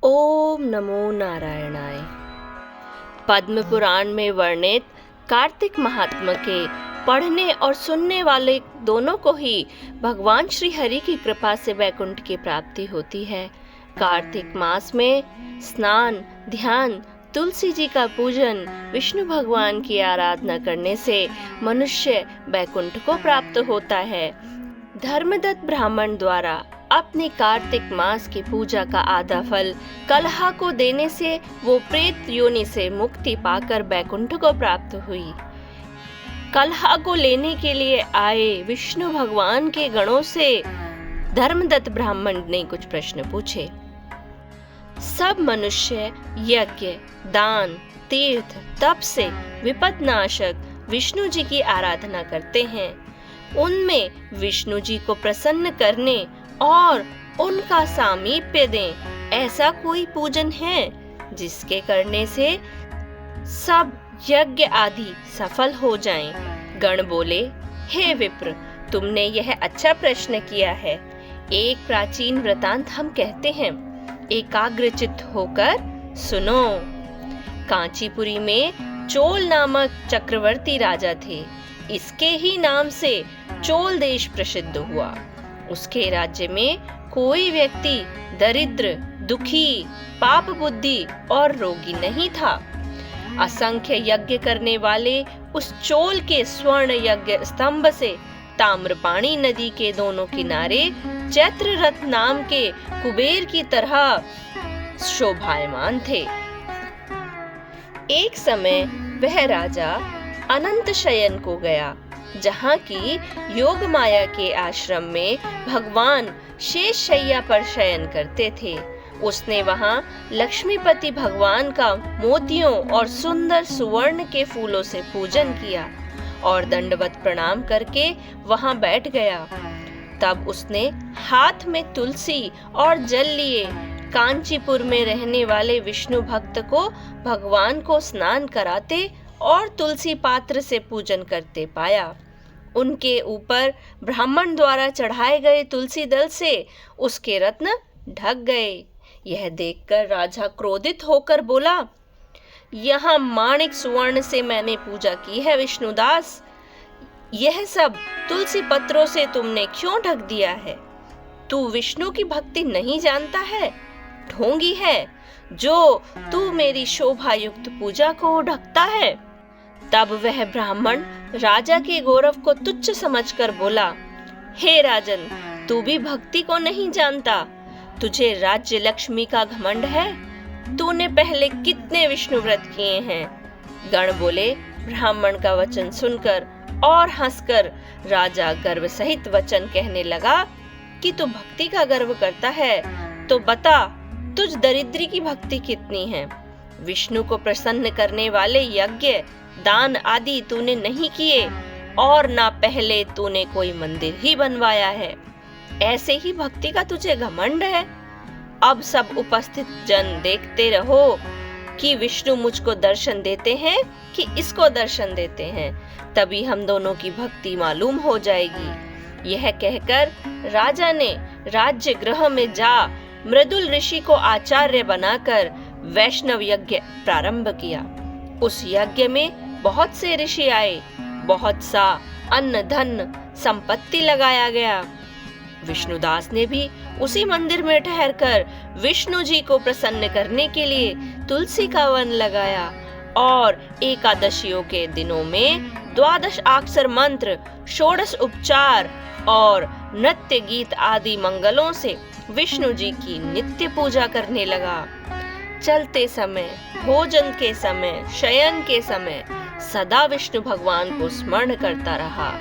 ओम नमो नारायणाय। पद्म पुराण में वर्णित कार्तिक महात्म्य के पढ़ने और सुनने वाले दोनों को ही भगवान श्री हरि की कृपा से वैकुंठ की प्राप्ति होती है। कार्तिक मास में स्नान, ध्यान, तुलसी जी का पूजन, विष्णु भगवान की आराधना करने से मनुष्य वैकुंठ को प्राप्त होता है। धर्मदत्त ब्राह्मण द्वारा अपनी कार्तिक मास की पूजा का आधा फल कलहा को देने से वो प्रेत योनि से मुक्ति पाकर वैकुंठ को प्राप्त हुई। कलहा को लेने के लिए आए विष्णु भगवान के गणों से धर्मदत्त ब्राह्मण ने कुछ प्रश्न पूछे। सब मनुष्य यज्ञ, दान, तीर्थ, तप से विपदनाशक विष्णु जी की आराधना करते हैं। उनमें विष्णु जी को प्रसन्न करने और उनका सामीप्य दें, ऐसा कोई पूजन है जिसके करने से सब यज्ञ आदि सफल हो जाएं। गण बोले, हे विप्र, तुमने यह अच्छा प्रश्न किया है। एक प्राचीन वृतांत हम कहते हैं, एकाग्रचित्त होकर सुनो। कांचीपुरी में चोल नामक चक्रवर्ती राजा थे। इसके ही नाम से चोल देश प्रसिद्ध हुआ। उसके राज्य में कोई व्यक्ति दरिद्र, दुखी, पाप बुद्धि और रोगी नहीं था। असंख्य यज्ञ करने वाले उस चोल के स्वर्ण यज्ञ स्तंभ से ताम्रपाणी नदी के दोनों किनारे चैत्ररथ नाम के कुबेर की तरह शोभायमान थे। एक समय वह राजा अनंत शयन को गया, जहाँ की योग माया के आश्रम में भगवान शेष शैया पर शयन करते थे। उसने वहाँ लक्ष्मीपति भगवान का मोतियों और सुंदर सुवर्ण के फूलों से पूजन किया और दंडवत प्रणाम करके वहाँ बैठ गया। तब उसने हाथ में तुलसी और जल लिए कांचीपुर में रहने वाले विष्णु भक्त को भगवान को स्नान कराते और तुलसी पात्र से पूजन करते पाया। उनके ऊपर ब्राह्मण द्वारा चढ़ाए गए तुलसी दल से उसके रत्न ढक गए। यह देखकर राजा क्रोधित होकर बोला, यहाँ माणिक सुवर्ण से मैंने पूजा की है विष्णुदास, यह सब तुलसी पत्रों से तुमने क्यों ढक दिया है? तू विष्णु की भक्ति नहीं जानता है, ढोंगी है, जो तू मेरी शोभा युक्त पूजा को ढकता है। तब वह ब्राह्मण राजा के गौरव को तुच्छ समझकर बोला, हे राजन, तू भी भक्ति को नहीं जानता, तुझे राज्य लक्ष्मी का घमंड है, तूने पहले कितने विष्णु व्रत किए हैं? गण बोले, ब्राह्मण का वचन सुनकर और हंसकर राजा गर्व सहित वचन कहने लगा कि तू भक्ति का गर्व करता है तो बता, तुझ दरिद्री की भक्ति कितनी है? विष्णु को प्रसन्न करने वाले यज्ञ, दान आदि तूने नहीं किए और ना पहले तूने कोई मंदिर ही बनवाया है। ऐसे ही भक्ति का तुझे घमंड है। अब सब उपस्थित जन देखते रहो कि विष्णु मुझको दर्शन देते हैं कि इसको दर्शन देते हैं, तभी हम दोनों की भक्ति मालूम हो जाएगी। यह कहकर राजा ने राज्य गृह में जा मृदुल ऋषि को आचार्य बनाकर वैष्णव यज्ञ प्रारंभ किया। उस यज्ञ में बहुत से ऋषि आए, बहुत सा अन्न धन संपत्ति लगाया गया। विष्णुदास ने भी उसी मंदिर में ठहरकर विष्णु जी को प्रसन्न करने के लिए तुलसी का वन लगाया और एकादशियों के दिनों में 12 अक्षर मंत्र, 16 उपचार और नृत्य गीत आदि मंगलों से विष्णु जी की नित्य पूजा करने लगा। चलते समय, भोजन के समय, शयन के समय सदा विष्णु भगवान को स्मरण करता रहा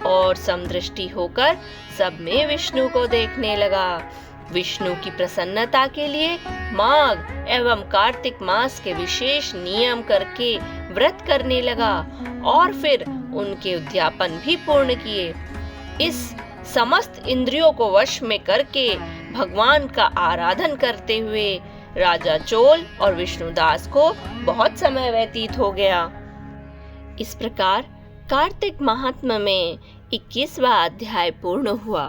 और समदृष्टि होकर सब में विष्णु को देखने लगा। विष्णु की प्रसन्नता के लिए माघ एवं कार्तिक मास के विशेष नियम करके व्रत करने लगा और फिर उनके उद्यापन भी पूर्ण किए। इस समस्त इंद्रियों को वश में करके भगवान का आराधन करते हुए राजा चोल और विष्णुदास को बहुत समय व्यतीत हो गया। इस प्रकार कार्तिक महात्म्य में 21वां अध्याय पूर्ण हुआ।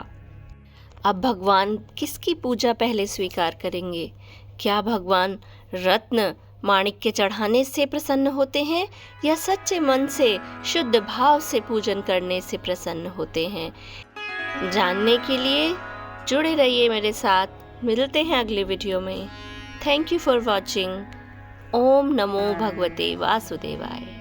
अब भगवान किसकी पूजा पहले स्वीकार करेंगे? क्या भगवान रत्न माणिक्य चढ़ाने से प्रसन्न होते हैं या सच्चे मन से शुद्ध भाव से पूजन करने से प्रसन्न होते हैं? जानने के लिए जुड़े रहिए मेरे साथ। मिलते हैं अगले वीडियो में। Thank you for watching. ओम नमो भगवते वासुदेवाय।